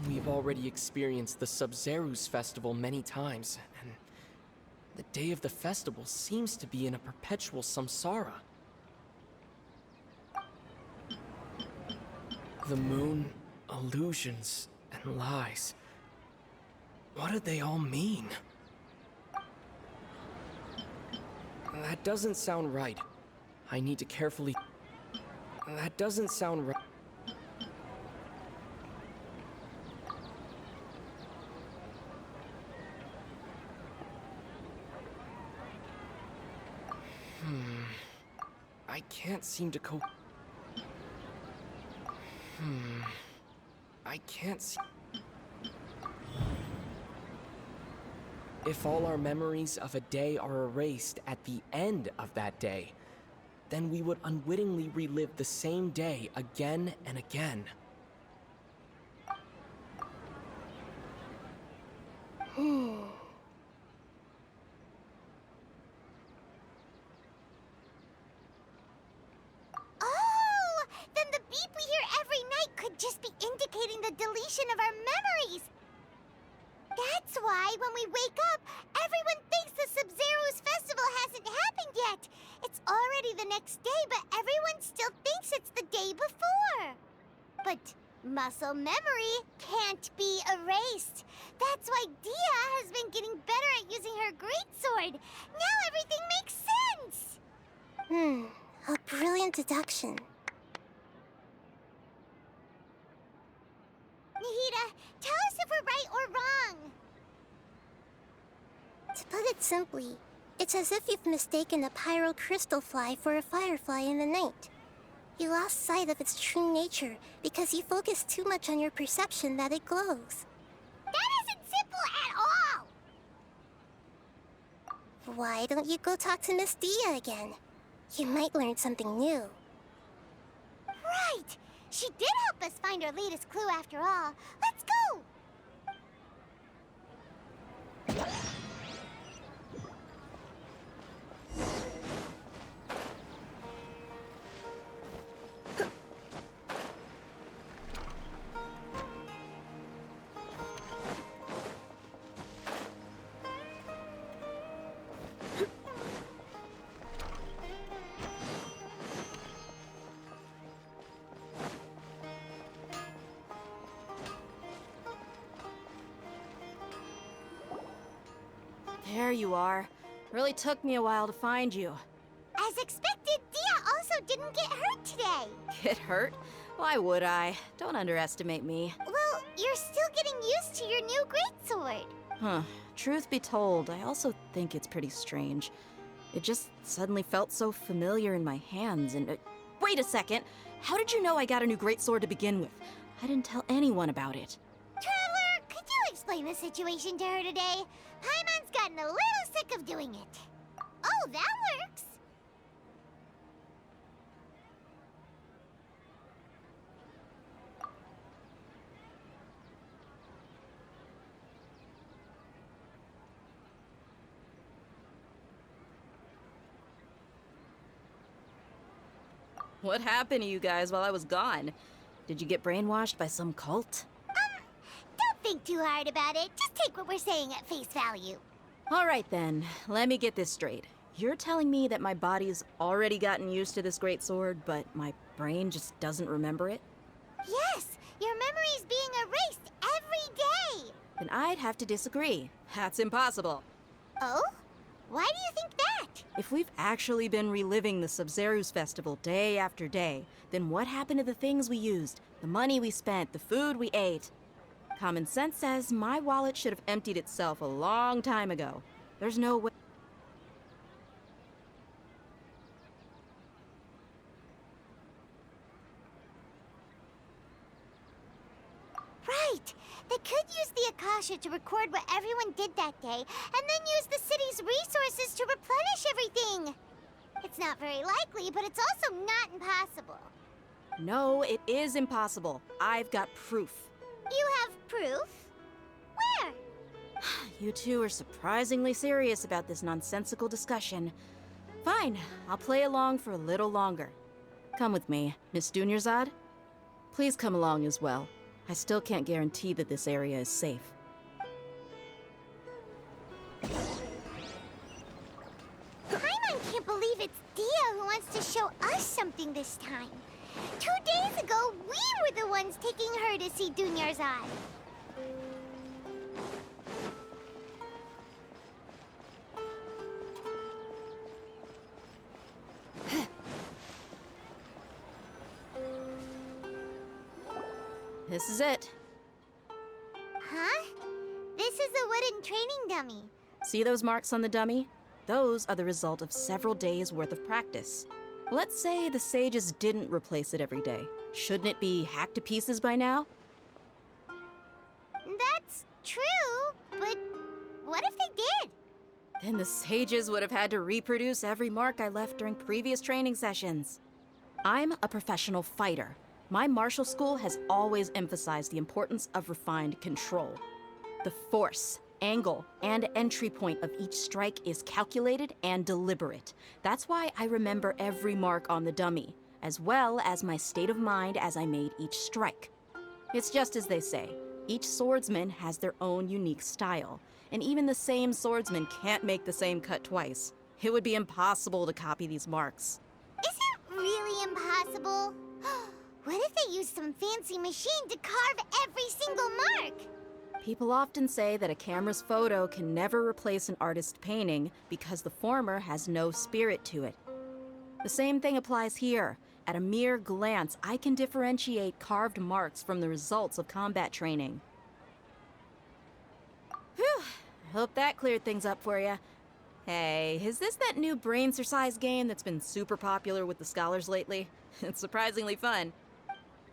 We've already experienced the Sub-Zerus festival many times, and the day of the festival seems to be in a perpetual samsara. The moon, illusions, and lies. What do they all mean? That doesn't sound right. I need to carefully... That doesn't sound right. I can't seem to I can't see... If all our memories of a day are erased at the end of that day, then we would unwittingly relive the same day again and again. Oh! Then the beep we hear every night could just be indicating the deletion of our memories! That's why, when we wake up, everyone thinks the Sub-Zero's festival hasn't happened yet. It's already the next day, but everyone still thinks it's the day before. But muscle memory can't be erased. That's why Dia has been getting better at using her greatsword. Now everything makes sense. A brilliant deduction. Nahida, tell us if we're right or wrong. To put it simply, it's as if you've mistaken a pyro crystal fly for a firefly in the night. You lost sight of its true nature because you focused too much on your perception that it glows. That isn't simple at all! Why don't you go talk to Miss Dia again? You might learn something new. Right! She did help us find our latest clue after all. Let's go! There you are. Really took me a while to find you. As expected, Dia also didn't get hurt today. Get hurt? Why would I? Don't underestimate me. Well, you're still getting used to your new greatsword. Huh. Truth be told, I also think it's pretty strange. It just suddenly felt so familiar in my hands and... wait a second! How did you know I got a new greatsword to begin with? I didn't tell anyone about it. Traveler, could you explain the situation to her today? Paimon's gotten a little sick of doing it. Oh, that works. What happened to you guys while I was gone? Did you get brainwashed by some cult? Don't think too hard about it. Just take what we're saying at face value. All right then, let me get this straight. You're telling me that my body's already gotten used to this greatsword, but my brain just doesn't remember it? Yes, your memory's being erased every day. Then I'd have to disagree. That's impossible. Oh? Why do you think that? If we've actually been reliving the Sub-Zerus festival day after day, then what happened to the things we used, the money we spent, the food we ate? Common sense says my wallet should have emptied itself a long time ago. There's no way... Right. They could use the Akasha to record what everyone did that day, and then use the city's resources to replenish everything. It's not very likely, but it's also not impossible. No, it is impossible. I've got proof. You have proof? Where? You two are surprisingly serious about this nonsensical discussion. Fine, I'll play along for a little longer. Come with me, Miss Dunyarzad. Please come along as well. I still can't guarantee that this area is safe. Paimon can't believe it's Dia who wants to show us something this time. 2 days ago, we were the ones taking her to see Dunyarzad. This is it. Huh? This is a wooden training dummy. See those marks on the dummy? Those are the result of several days' worth of practice. Let's say the sages didn't replace it every day. Shouldn't it be hacked to pieces by now? That's true, but what if they did? Then the sages would have had to reproduce every mark I left during previous training sessions. I'm a professional fighter. My martial school has always emphasized the importance of refined control. The force, angle, and entry point of each strike is calculated and deliberate. That's why I remember every mark on the dummy, as well as my state of mind as I made each strike. It's just as they say, each swordsman has their own unique style, and even the same swordsman can't make the same cut twice. It would be impossible to copy these marks. Is it really impossible? What if they used some fancy machine to carve every single mark? People often say that a camera's photo can never replace an artist's painting because the former has no spirit to it. The same thing applies here. At a mere glance, I can differentiate carved marks from the results of combat training. Whew, I hope that cleared things up for you. Hey, is this that new brain exercise game that's been super popular with the scholars lately? It's surprisingly fun.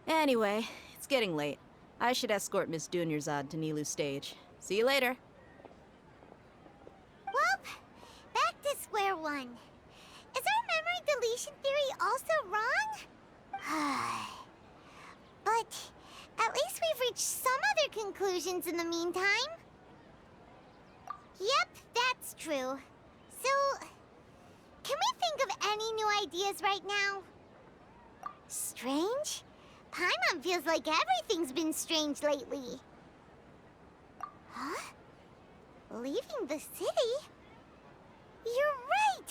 Anyway, it's getting late. I should escort Miss Dunyarzad to Nilu's stage. See you later. Well, back to square one. Is our memory deletion theory also wrong? But at least we've reached some other conclusions in the meantime. Yep, that's true. So, can we think of any new ideas right now? Strange? Paimon feels like everything's been strange lately. Huh? Leaving the city? You're right!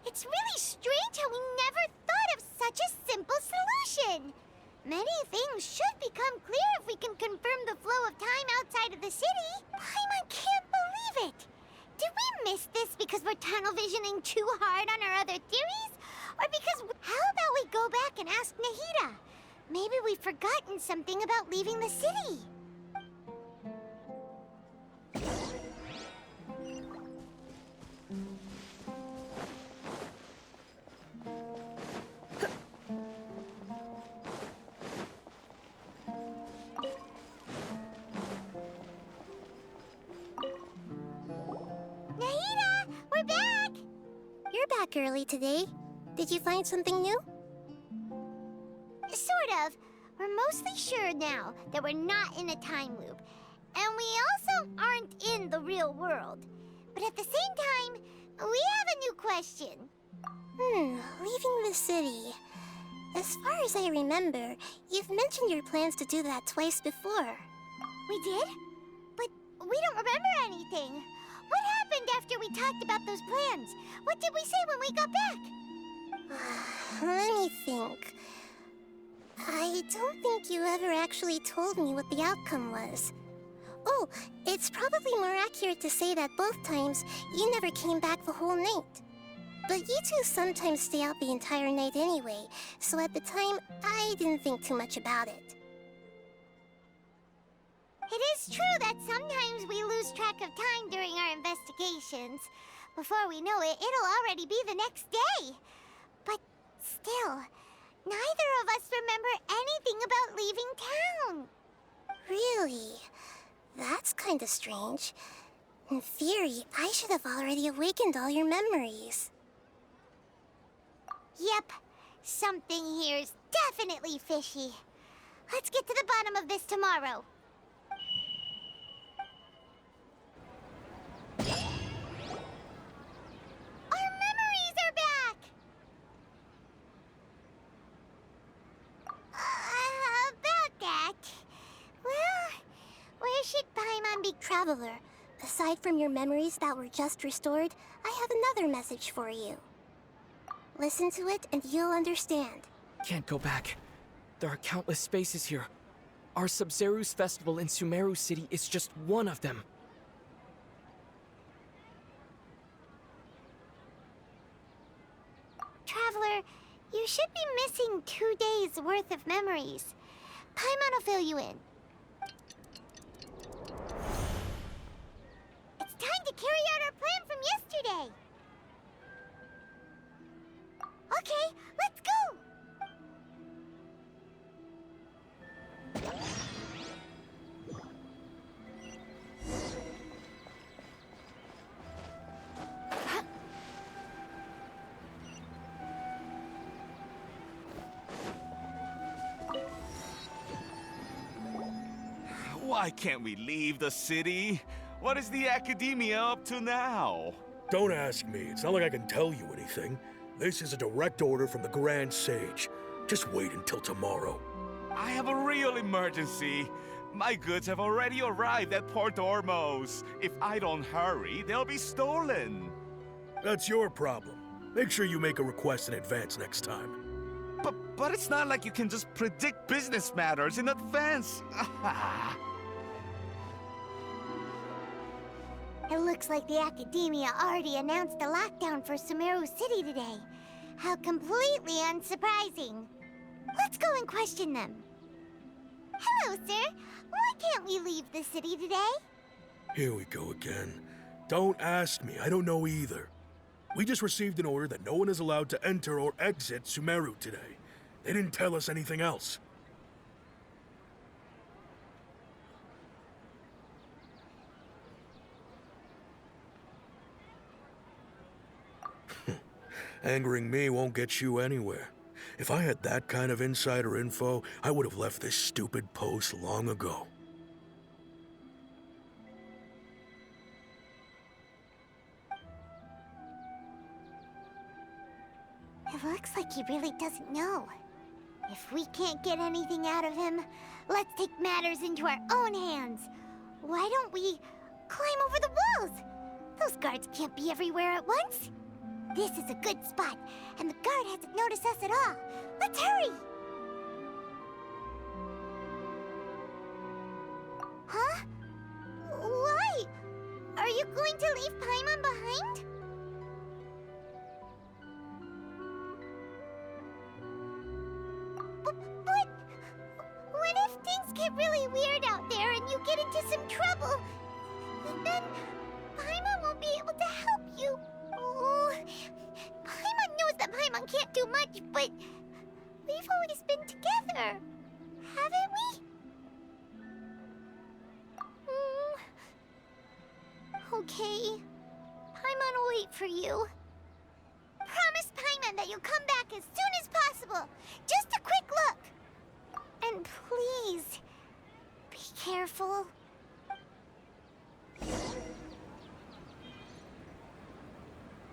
It's really strange how we never thought of such a simple solution! Many things should become clear if we can confirm the flow of time outside of the city. Paimon can't believe it! Did we miss this because we're tunnel visioning too hard on our other theories? Or because... How about we go back and ask Nahida? Maybe we've forgotten something about leaving the city. Nahida, we're back! You're back early today. Did you find something new? Sort of. We're mostly sure now that we're not in a time loop. And we also aren't in the real world. But at the same time, we have a new question. Leaving the city. As far as I remember, you've mentioned your plans to do that twice before. We did? But we don't remember anything. What happened after we talked about those plans? What did we say when we got back? Let me think. I don't think you ever actually told me what the outcome was. Oh, it's probably more accurate to say that both times you never came back the whole night. But you two sometimes stay out the entire night anyway, so at the time, I didn't think too much about it. It is true that sometimes we lose track of time during our investigations. Before we know it, it'll already be the next day. But still, neither of us remember anything about leaving town. Really? That's kinda strange. In theory, I should have already awakened all your memories. Yep, something here's definitely fishy. Let's get to the bottom of this tomorrow. Our memories are back! About that... Well, Traveler, aside from your memories that were just restored, I have another message for you. Listen to it and you'll understand. Can't go back. There are countless spaces here. Our Sub-Zero's festival in Sumeru City is just one of them. Traveler, you should be missing 2 days worth of memories. Paimon will fill you in. It's time to carry out our plan from yesterday. Okay, let's go! Why can't we leave the city? What is the academia up to now? Don't ask me. It's not like I can tell you anything. This is a direct order from the Grand Sage. Just wait until tomorrow. I have a real emergency. My goods have already arrived at Port Ormos. If I don't hurry, they'll be stolen. That's your problem. Make sure you make a request in advance next time. But it's not like you can just predict business matters in advance. It looks like the Academia already announced a lockdown for Sumeru City today. How completely unsurprising. Let's go and question them. Hello, sir. Why can't we leave the city today? Here we go again. Don't ask me. I don't know either. We just received an order that no one is allowed to enter or exit Sumeru today. They didn't tell us anything else. Angering me won't get you anywhere. If I had that kind of insider info, I would have left this stupid post long ago. It looks like he really doesn't know. If we can't get anything out of him, let's take matters into our own hands. Why don't we climb over the walls? Those guards can't be everywhere at once. This is a good spot, and the guard hasn't noticed us at all. Let's hurry! Huh? Why? Are you going to leave Paimon behind? But what if things get really weird out there and you get into some trouble? Then Paimon won't be able to help you. Oh, Paimon knows that Paimon can't do much, but we've always been together, haven't we? Okay. Paimon will wait for you. Promise Paimon that you'll come back as soon as possible. Just a quick look. And please, be careful.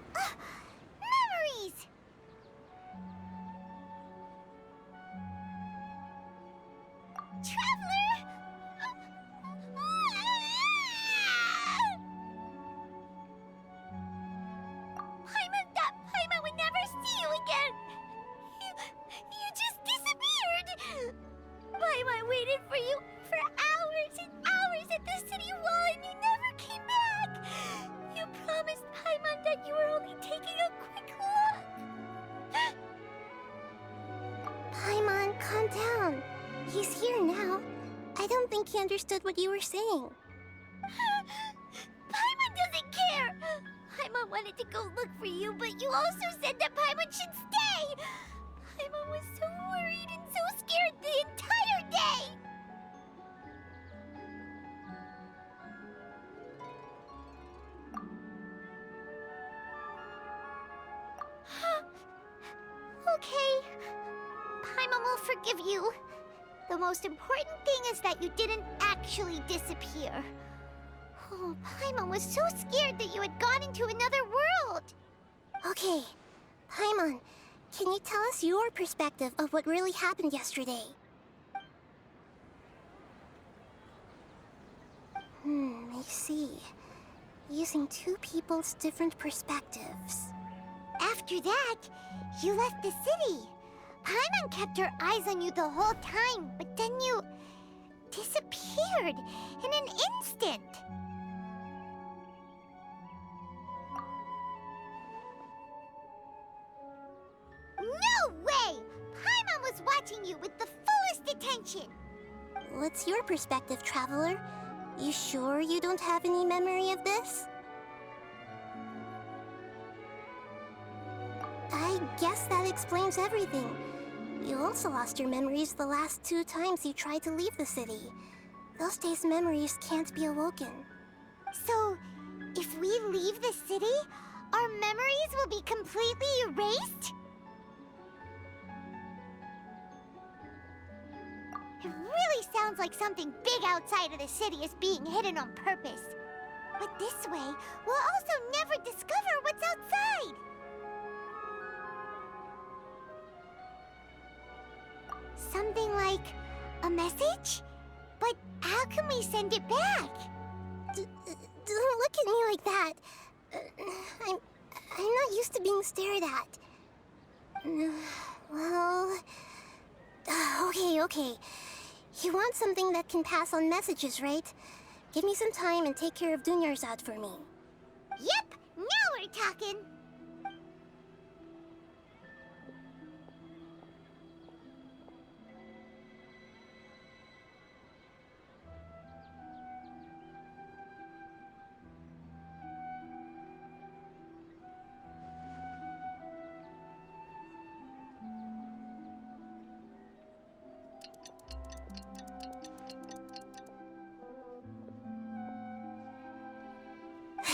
Memories! Traveler! Paimon thought Paimon would never see you again! You just disappeared! Paimon waited for you for hours and hours at the city wall and you never came back! You promised Paimon that you were only taking a quick look! Paimon, calm down. He's here now. I don't think he understood what you were saying. Paimon doesn't care! Paimon wanted to go look for you, but you also said that Paimon should stay! Paimon was so worried and so scared the entire day! Okay. Paimon will forgive you. The most important thing is that you didn't actually disappear. Oh, Paimon was so scared that you had gone into another world. Okay, Paimon, can you tell us your perspective of what really happened yesterday? see. Using two people's different perspectives. After that, you left the city. Paimon kept her eyes on you the whole time, but then you disappeared in an instant. No way! Paimon was watching you with the fullest attention. What's your perspective, Traveler? You sure you don't have any memory of this? I guess that explains everything. You also lost your memories the last 2 times you tried to leave the city. Those days' memories can't be awoken. So, if we leave the city, our memories will be completely erased? It really sounds like something big outside of the city is being hidden on purpose. But this way, we'll also never discover what's outside. Something like a message? But how can we send it back? Don't look at me like that. I'm not used to being stared at. Well... Okay. You want something that can pass on messages, right? Give me some time and take care of Dunyarzad for me. Yep, now we're talking.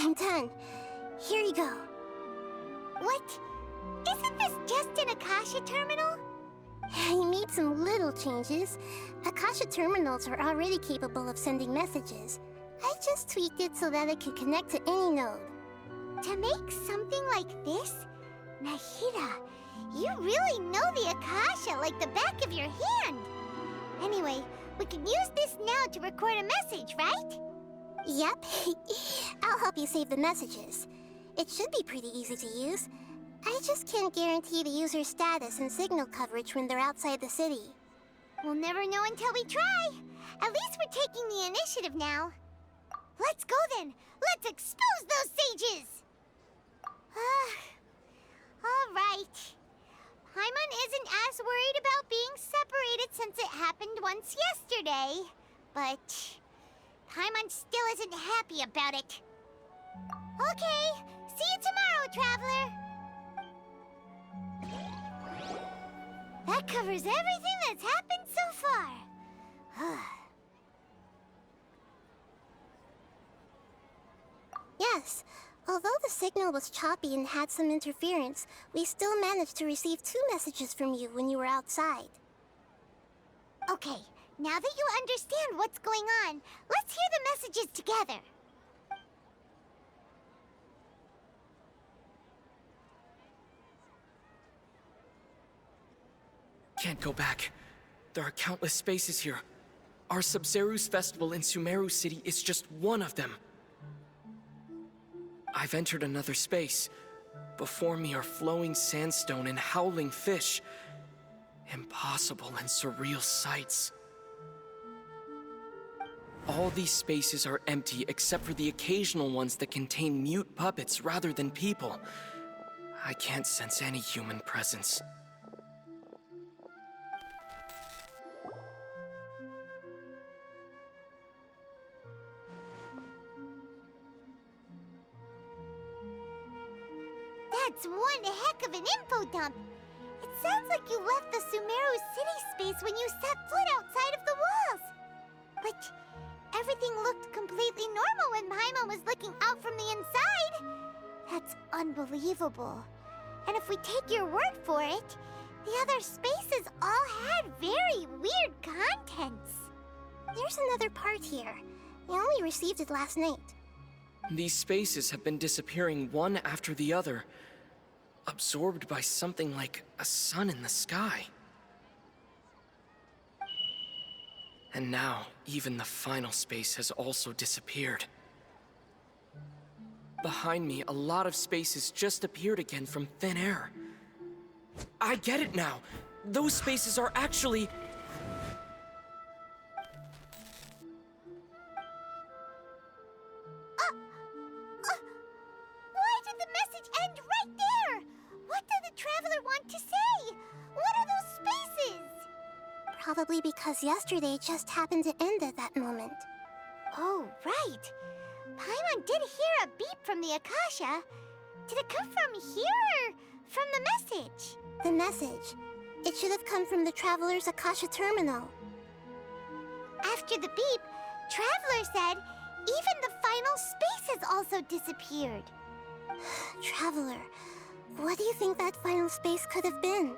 I'm done. Here you go. What? Isn't this just an Akasha terminal? I made some little changes. Akasha terminals are already capable of sending messages. I just tweaked it so that it can connect to any node. To make something like this? Nahida, you really know the Akasha like the back of your hand. Anyway, we can use this now to record a message, right? Yep. I'll help you save the messages. It should be pretty easy to use. I just can't guarantee the user's status and signal coverage when they're outside the city. We'll never know until we try. At least we're taking the initiative now. Let's go then. Let's expose those sages. All right. Paimon isn't as worried about being separated since it happened once yesterday. But Paimon still isn't happy about it. Okay. See you tomorrow, Traveler. That covers everything that's happened so far. Yes. Although the signal was choppy and had some interference, we still managed to receive 2 messages from you when you were outside. Okay, now that you understand what's going on, let's hear the messages together. Can't go back. There are countless spaces here. Our Sub-Zeru's festival in Sumeru City is just one of them. I've entered another space. Before me are flowing sandstone and howling fish. Impossible and surreal sights. All these spaces are empty except for the occasional ones that contain mute puppets rather than people. I can't sense any human presence. That's one heck of an info dump. It sounds like you left the Sumeru city space when you set foot outside of the walls. But everything looked completely normal when Paimon was looking out from the inside. That's unbelievable. And if we take your word for it, the other spaces all had very weird contents. There's another part here. We only received it last night. These spaces have been disappearing one after the other, absorbed by something like a sun in the sky. And now, even the final space has also disappeared. Behind me, a lot of spaces just appeared again from thin air. I get it now. Those spaces are actually... Why did the message end right there? What did the traveler want to say? What are those spaces? Probably because yesterday just happened to end at that moment. Oh, right. Paimon did hear a beep from the Akasha. Did it come from here or from the message? The message. It should have come from the Traveler's Akasha terminal. After the beep, Traveler said even the final spaces also disappeared. Traveler, what do you think that final space could have been?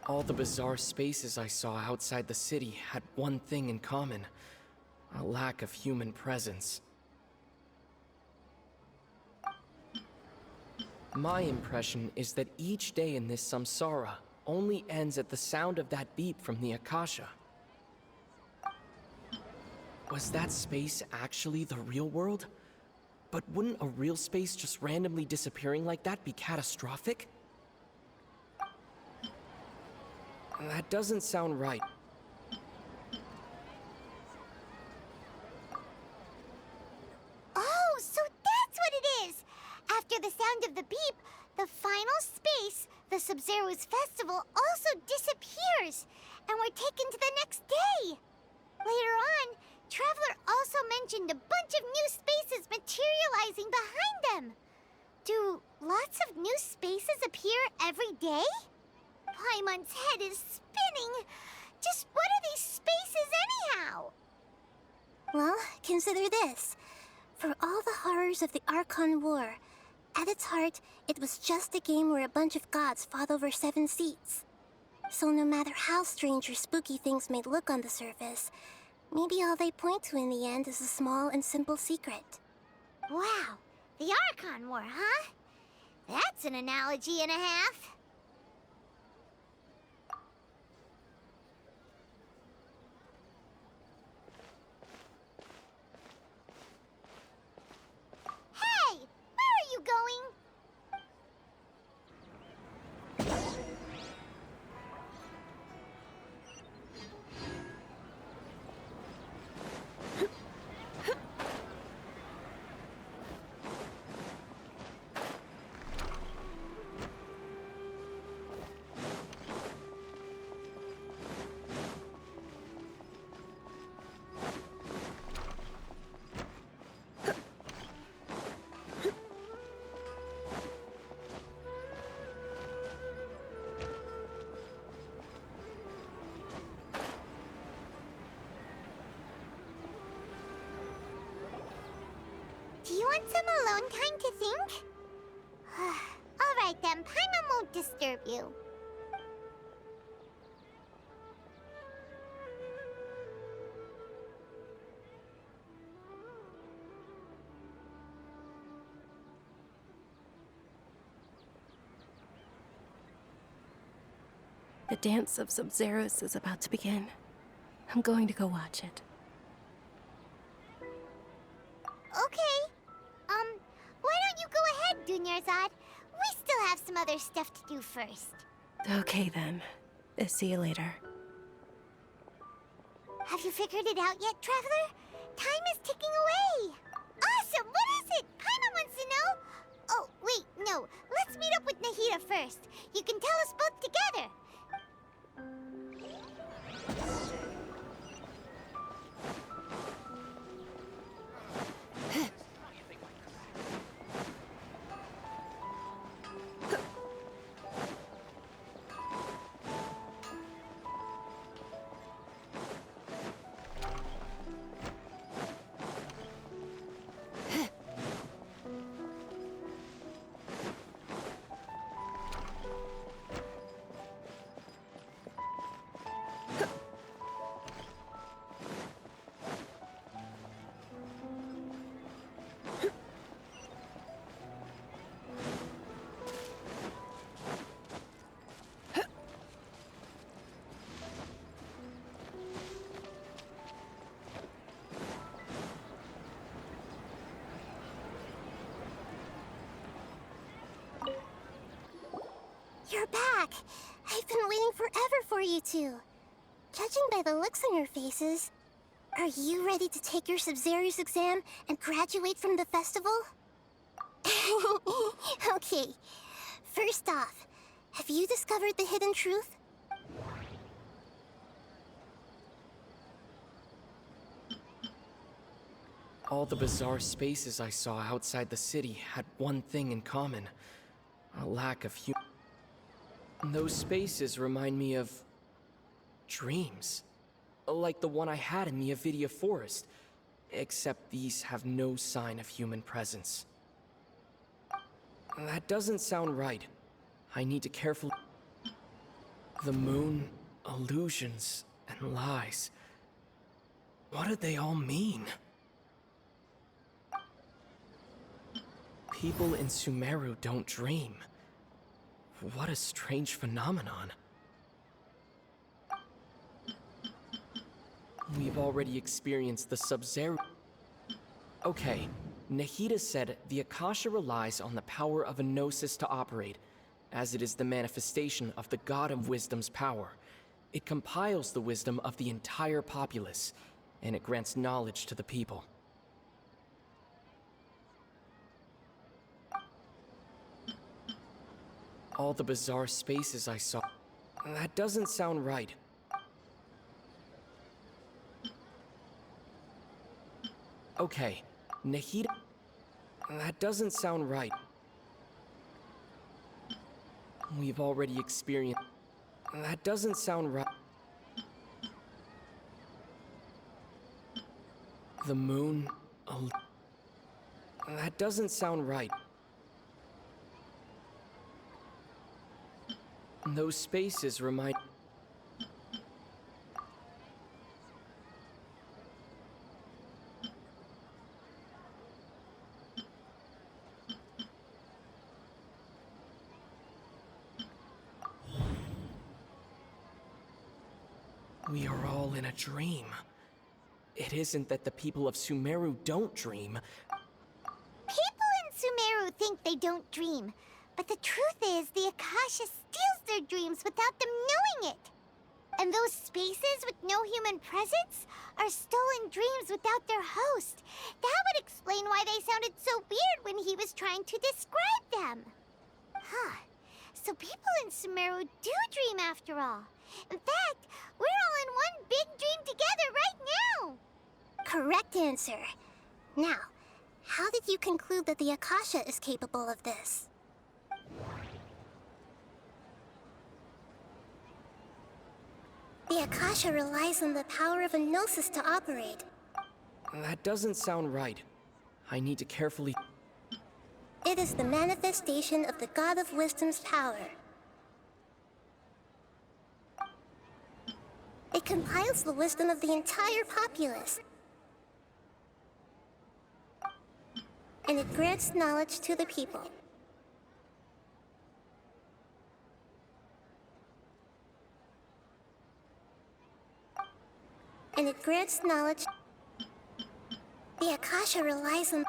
All the bizarre spaces I saw outside the city had one thing in common. A lack of human presence. My impression is that each day in this samsara only ends at the sound of that beep from the Akasha. Was that space actually the real world? But wouldn't a real space just randomly disappearing like that be catastrophic? That doesn't sound right. Oh, so that's what it is! After the sound of the beep, the final space, the Sub-Zero's festival, also disappears, and we're taken to the next day. Later on, Traveler also mentioned a bunch of new spaces materializing behind them. Do lots of new spaces appear every day? Paimon's head is spinning. Just what are these spaces anyhow? Well, consider this. For all the horrors of the Archon War, at its heart, it was just a game where a bunch of gods fought over 7 seats. So no matter how strange or spooky things may look on the surface, maybe all they point to in the end is a small and simple secret. Wow, the Archon War, huh? That's an analogy and a half. Hey, where are you going? Do you want some alone time to think? All right then, Paimon won't disturb you. The dance of Sub-Zeros is about to begin. I'm going to go watch it. Okay. Why don't you go ahead, Dunyarzad? We still have some other stuff to do first. Okay then. See you later. Have you figured it out yet, Traveler? Time is ticking away. Awesome! What is it? Paimon wants to know. Oh, wait, no. Let's meet up with Nahida first. You can tell us both together. You're back! I've been waiting forever for you two. Judging by the looks on your faces, are you ready to take your Sub-Zero's exam and graduate from the festival? Okay, first off, have you discovered the hidden truth? All the bizarre spaces I saw outside the city had one thing in common: a lack of human. Those spaces remind me of dreams, like the one I had in the Avidia Forest, except these have no sign of human presence. That doesn't sound right. I need to carefully. The moon, illusions, and lies. What do they all mean? People in Sumeru don't dream. What a strange phenomenon. We've already experienced the Sub-Zero. Okay, Nahida said the Akasha relies on the power of a Gnosis to operate, as it is the manifestation of the God of Wisdom's power. It compiles the wisdom of the entire populace, and it grants knowledge to the people. All the bizarre spaces I saw. That doesn't sound right. Okay, Nahida. That doesn't sound right. We've already experienced. That doesn't sound right. The moon. That doesn't sound right. Those spaces remind. We are all in a dream. It isn't that the people of Sumeru don't dream. People in Sumeru think they don't dream, but the truth is the Akasha steals their dreams without them knowing it. And those spaces with no human presence are stolen dreams without their host. That would explain why they sounded so weird when he was trying to describe them. Huh. So people in Sumeru do dream after all. In fact, we're all in one big dream together right now. Correct answer. Now, how did you conclude that the Akasha is capable of this? The Akasha relies on the power of a Gnosis to operate. That doesn't sound right. I need to carefully. It is the manifestation of the God of Wisdom's power. It compiles the wisdom of the entire populace. And it grants knowledge to the people. And it grants knowledge. The Akasha relies on.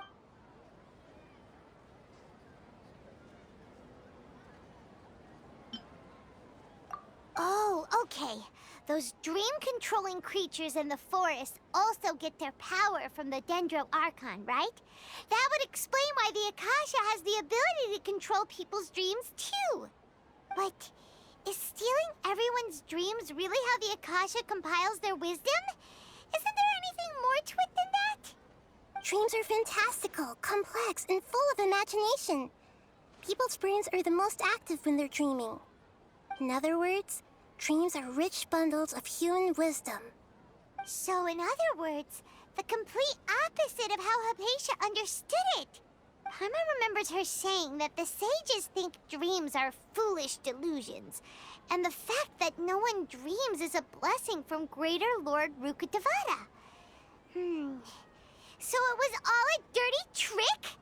Oh, okay. Those dream-controlling creatures in the forest also get their power from the Dendro Archon, right? That would explain why the Akasha has the ability to control people's dreams, too. But is stealing everyone's dreams really how the Akasha compiles their wisdom? Isn't there anything more to it than that? Dreams are fantastical, complex, and full of imagination. People's brains are the most active when they're dreaming. In other words, dreams are rich bundles of human wisdom. So, in other words, the complete opposite of how Hypatia understood it. Paimon remembers her saying that the sages think dreams are foolish delusions, and the fact that no one dreams is a blessing from Greater Lord Rukkhadevata. So it was all a dirty trick?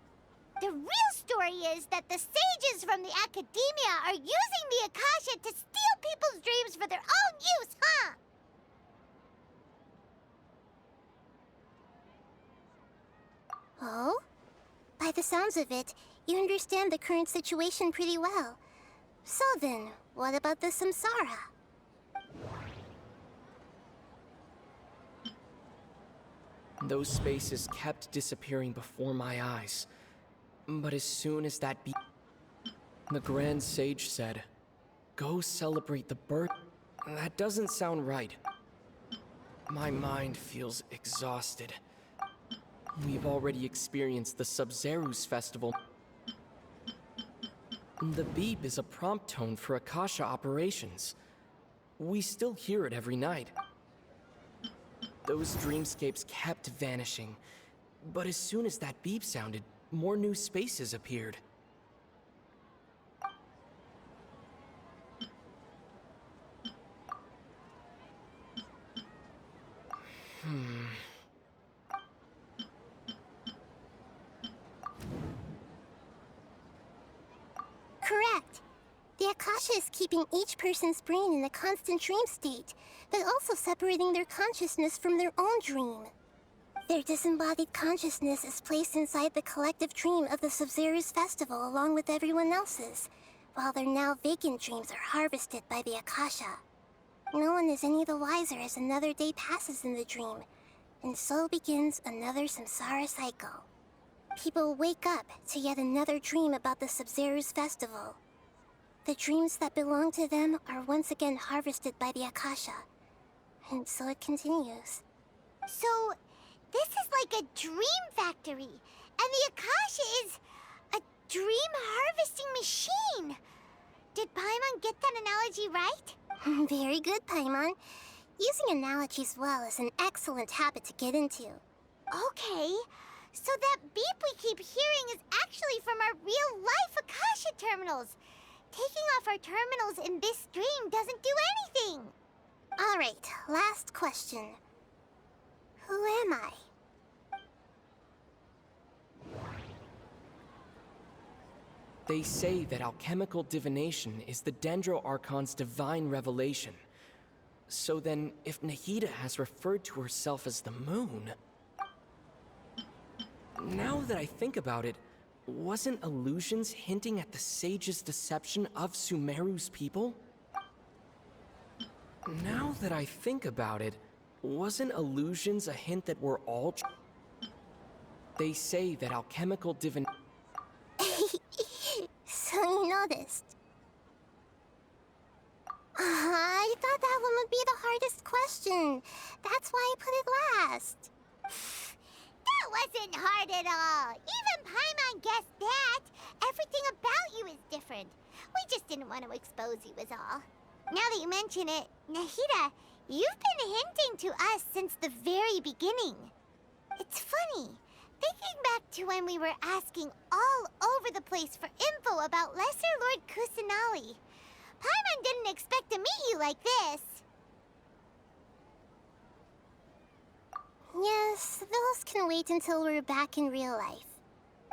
The real story is that the sages from the academia are using the Akasha to steal people's dreams for their own use, huh? Oh? By the sounds of it, you understand the current situation pretty well. So then, what about the samsara? Those spaces kept disappearing before my eyes. But as soon as the Grand Sage said, "Go celebrate the birth." That doesn't sound right. My mind feels exhausted. We've already experienced the Sub-Zeru's festival. The beep is a prompt tone for Akasha operations. We still hear it every night. Those dreamscapes kept vanishing, but as soon as that beep sounded, more new spaces appeared. Correct. The Akasha is keeping each person's brain in a constant dream state, but also separating their consciousness from their own dream. Their disembodied consciousness is placed inside the collective dream of the Sub-Zeru's festival along with everyone else's, while their now vacant dreams are harvested by the Akasha. No one is any the wiser as another day passes in the dream, and so begins another samsara cycle. People wake up to yet another dream about the Sub-Zeru's festival. The dreams that belong to them are once again harvested by the Akasha, and so it continues. So, this is like a dream factory, and the Akasha is a dream harvesting machine. Did Paimon get that analogy right? Very good, Paimon. Using analogies well is an excellent habit to get into. Okay, so that beep we keep hearing is actually from our real-life Akasha terminals. Taking off our terminals in this dream doesn't do anything. All right, last question. Who am I? They say that alchemical divination is the Dendro Archon's divine revelation. So then, if Nahida has referred to herself as the moon... Now that I think about it, wasn't illusions hinting at the sage's deception of Sumeru's people? Now that I think about it, wasn't illusions a hint that we're all... They say that alchemical divin... So you noticed. I thought that one would be the hardest question. That's why I put it last. That wasn't hard at all. Even Paimon guessed that. Everything about you is different. We just didn't want to expose you is all. Now that you mention it, Nahida, you've been hinting to us since the very beginning. It's funny. Thinking back to when we were asking all over the place for info about Lesser Lord Kusanali, Paimon didn't expect to meet you like this. Yes, those can wait until we're back in real life.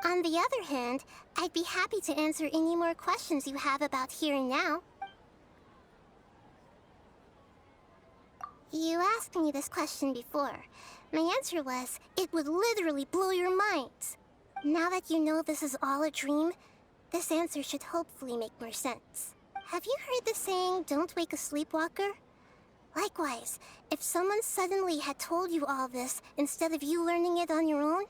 On the other hand, I'd be happy to answer any more questions you have about here and now. You asked me this question before. My answer was, it would literally blow your minds. Now that you know this is all a dream, this answer should hopefully make more sense. Have you heard the saying, "Don't wake a sleepwalker"? Likewise, if someone suddenly had told you all this instead of you learning it on your own,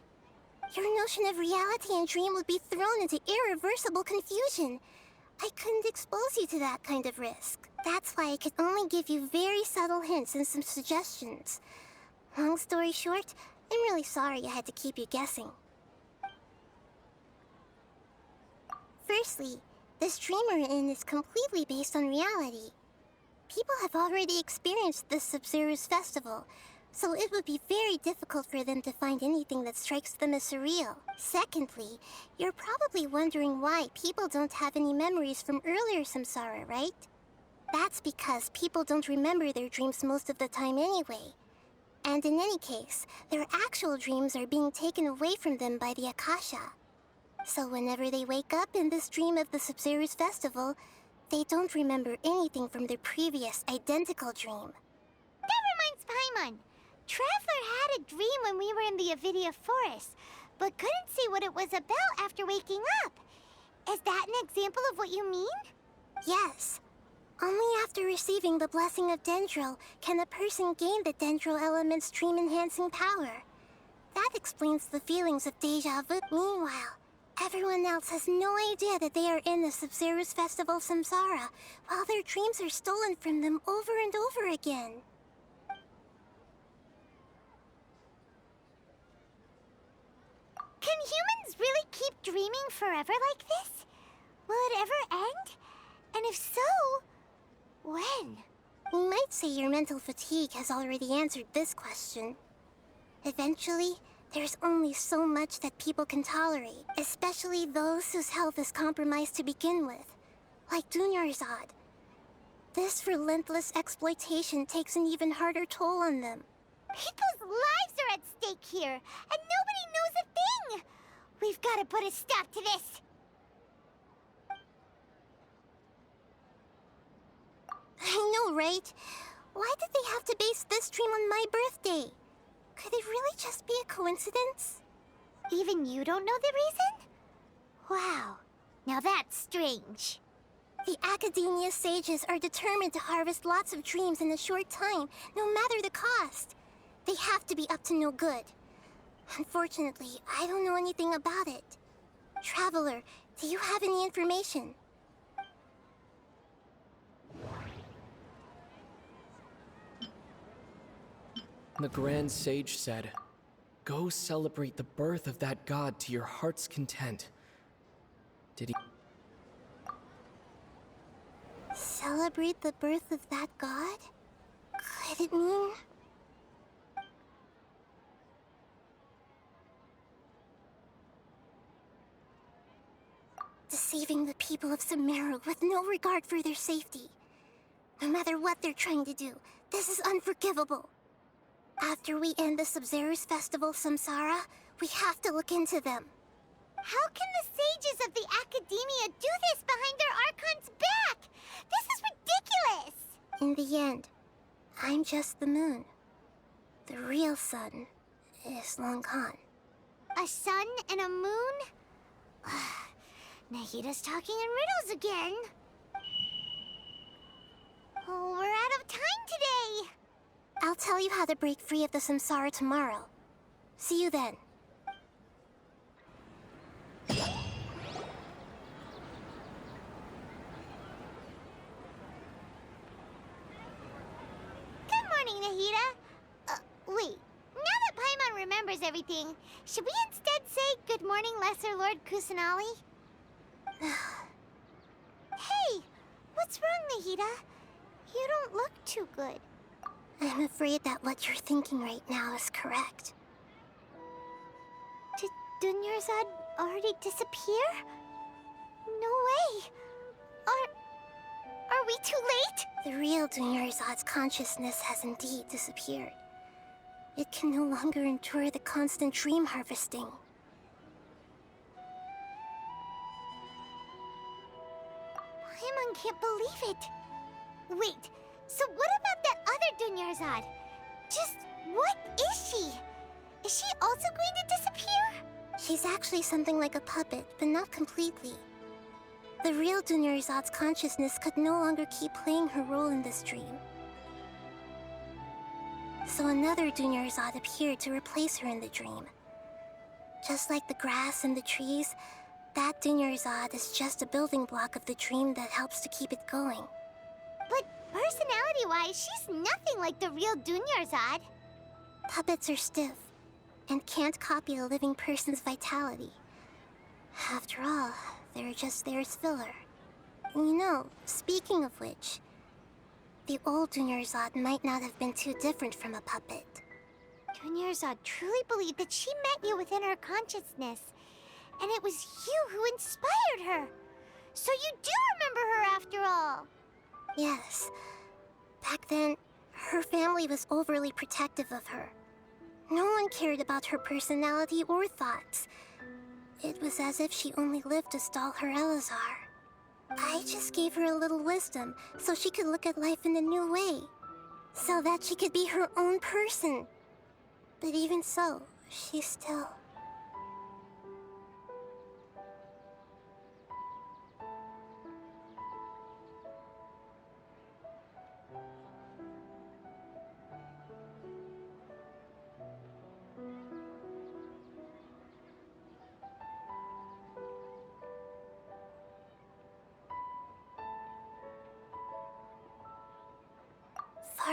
your notion of reality and dream would be thrown into irreversible confusion. I couldn't expose you to that kind of risk. That's why I could only give you very subtle hints and some suggestions. Long story short, I'm really sorry I had to keep you guessing. Firstly, this dream we're in is completely based on reality. People have already experienced the Sub-Zeru's festival, so it would be very difficult for them to find anything that strikes them as surreal. Secondly, you're probably wondering why people don't have any memories from earlier samsara, right? That's because people don't remember their dreams most of the time anyway. And in any case, their actual dreams are being taken away from them by the Akasha. So whenever they wake up in this dream of the Sub-Zeru's festival, they don't remember anything from their previous identical dream. That reminds Paimon. Traveler had a dream when we were in the Avidia Forest, but couldn't see what it was about after waking up. Is that an example of what you mean? Yes. Only after receiving the blessing of Dendro can a person gain the Dendro element's dream-enhancing power. That explains the feelings of deja vu. Meanwhile, everyone else has no idea that they are in the Sub-Zero's Festival Samsara, while their dreams are stolen from them over and over again. Can humans really keep dreaming forever like this? Will it ever end? And if so, when? You might say your mental fatigue has already answered this question. Eventually, there's only so much that people can tolerate, especially those whose health is compromised to begin with, like Dunyarzad. This relentless exploitation takes an even harder toll on them. People's lives are at stake here, and nobody knows a thing! We've got to put a stop to this! I know, right? Why did they have to base this dream on my birthday? Could it really just be a coincidence? Even you don't know the reason? Wow, now that's strange. The Academia sages are determined to harvest lots of dreams in a short time, no matter the cost. They have to be up to no good. Unfortunately, I don't know anything about it. Traveler, do you have any information? The Grand Sage said, "Go celebrate the birth of that god to your heart's content." Did he? Celebrate the birth of that god? Could it mean... deceiving the people of Sumeru with no regard for their safety? No matter what they're trying to do, this is unforgivable. After we end the Sub-Zero's Festival Samsara, we have to look into them. How can the sages of the Academia do this behind their Archon's back? This is ridiculous! In the end, I'm just the moon. The real sun is long gone. A sun and a moon? Nahida's talking in riddles again. Oh, we're out of time today! I'll tell you how to break free of the Samsara tomorrow. See you then. Good morning, Nahida. Wait. Now that Paimon remembers everything, should we instead say good morning, Lesser Lord Kusanali? Hey! What's wrong, Nahida? You don't look too good. I'm afraid that what you're thinking right now is correct. Did Dunyarzad already disappear? No way! Are we too late? The real Dunyarzad's consciousness has indeed disappeared. It can no longer endure the constant dream harvesting. Paimon can't believe it. Wait, so what about that other Dunyarzad? Just what is she? Is she also going to disappear? She's actually something like a puppet, but not completely. The real Dunyarzad's consciousness could no longer keep playing her role in this dream. So another Dunyarzad appeared to replace her in the dream. Just like the grass and the trees, that Dunyarzad is just a building block of the dream that helps to keep it going. But personality-wise, she's nothing like the real Dunyarzad. Puppets are stiff, and can't copy a living person's vitality. After all, they're just there as filler. You know, speaking of which, the old Dunyarzad might not have been too different from a puppet. Dunyarzad truly believed that she met you within her consciousness, and it was you who inspired her. So you do remember her after all. Yes. Back then, her family was overly protective of her. No one cared about her personality or thoughts. It was as if she only lived to stall her Elazar. I just gave her a little wisdom so she could look at life in a new way. So that she could be her own person. But even so, she still...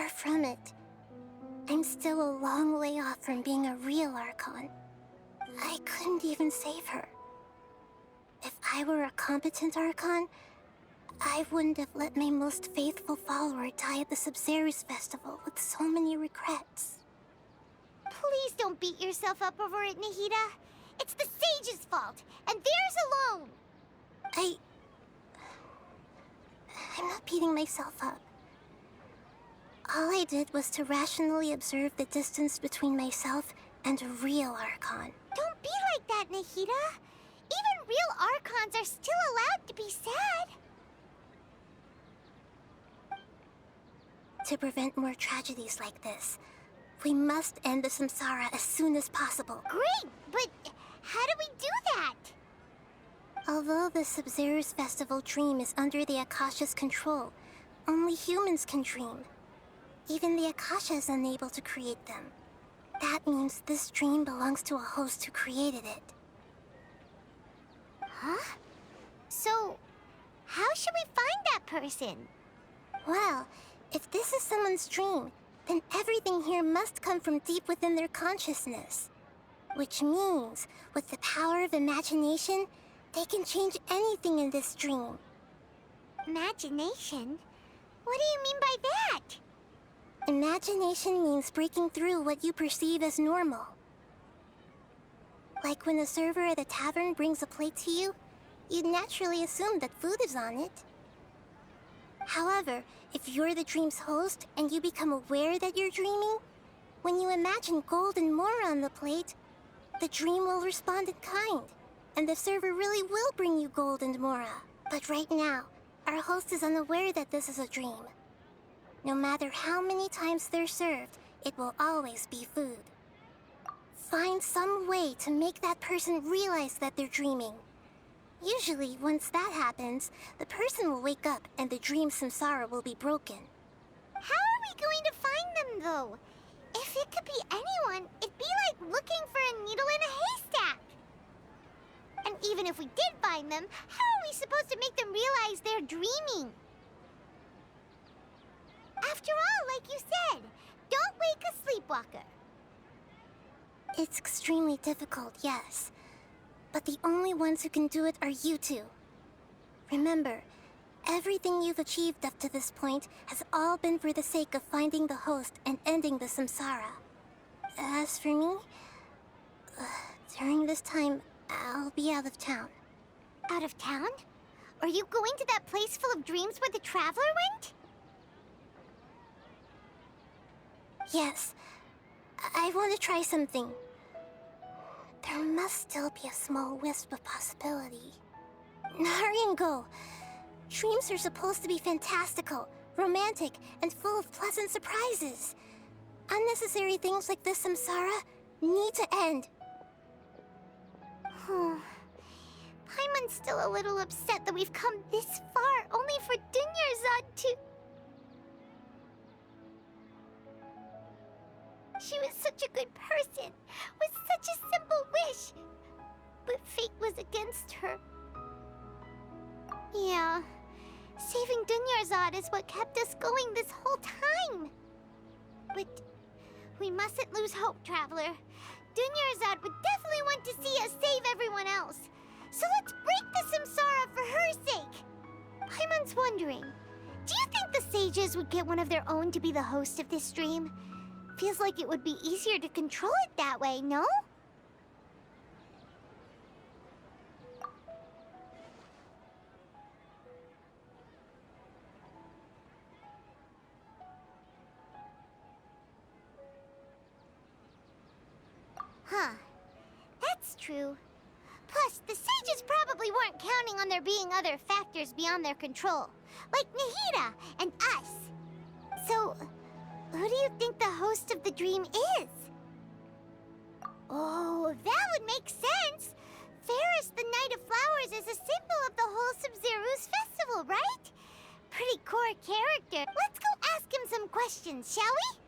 Far from it. I'm still a long way off from being a real Archon. I couldn't even save her. If I were a competent Archon, I wouldn't have let my most faithful follower die at the Sub-Zero's festival with so many regrets. Please don't beat yourself up over it, Nahida. It's the sage's fault, and theirs alone. I'm not beating myself up. All I did was to rationally observe the distance between myself and a real Archon. Don't be like that, Nahida. Even real Archons are still allowed to be sad. To prevent more tragedies like this, we must end the samsara as soon as possible. Great, but how do we do that? Although the Sub-Zero's festival dream is under the Akasha's control, only humans can dream. Even the Akasha is unable to create them. That means this dream belongs to a host who created it. Huh? So, how should we find that person? Well, if this is someone's dream, then everything here must come from deep within their consciousness. Which means, with the power of imagination, they can change anything in this dream. Imagination? What do you mean by that? Imagination means breaking through what you perceive as normal. Like when a server at a tavern brings a plate to you, you'd naturally assume that food is on it. However, if you're the dream's host and you become aware that you're dreaming, when you imagine gold and more on the plate, the dream will respond in kind, and the server really will bring you gold and mora. But right now, our host is unaware that this is a dream. No matter how many times they're served, it will always be food. Find some way to make that person realize that they're dreaming. Usually, once that happens, the person will wake up and the dream samsara will be broken. How are we going to find them, though? If it could be anyone, it'd be like looking for a needle in a haystack. And even if we did find them, how are we supposed to make them realize they're dreaming? After all, like you said, don't wake a sleepwalker. It's extremely difficult, yes. But the only ones who can do it are you two. Remember, everything you've achieved up to this point has all been for the sake of finding the host and ending the samsara. As for me, during this time, I'll be out of town. Out of town? Are you going to that place full of dreams where the Traveler went? Yes. I want to try something. There must still be a small wisp of possibility. Hurry and go. Dreams are supposed to be fantastical, romantic, and full of pleasant surprises. Unnecessary things like this samsara need to end. Paimon's still a little upset that we've come this far only for Dunyarzad to... She was such a good person, with such a simple wish. But fate was against her. Yeah, saving Dunyarzad is what kept us going this whole time. But we mustn't lose hope, Traveler. Dunyarzad would definitely want to see us save everyone else. So let's break the samsara for her sake. Paimon's wondering, do you think the sages would get one of their own to be the host of this dream? Feels like it would be easier to control it that way, no? Huh. That's true. Plus, the sages probably weren't counting on there being other factors beyond their control, like Nahida and us. So, who do you think the host of the dream is? Oh, that would make sense. Ferris, the Knight of Flowers, is a symbol of the whole Sub-Zero's festival, right? Pretty core character. Let's go ask him some questions, shall we?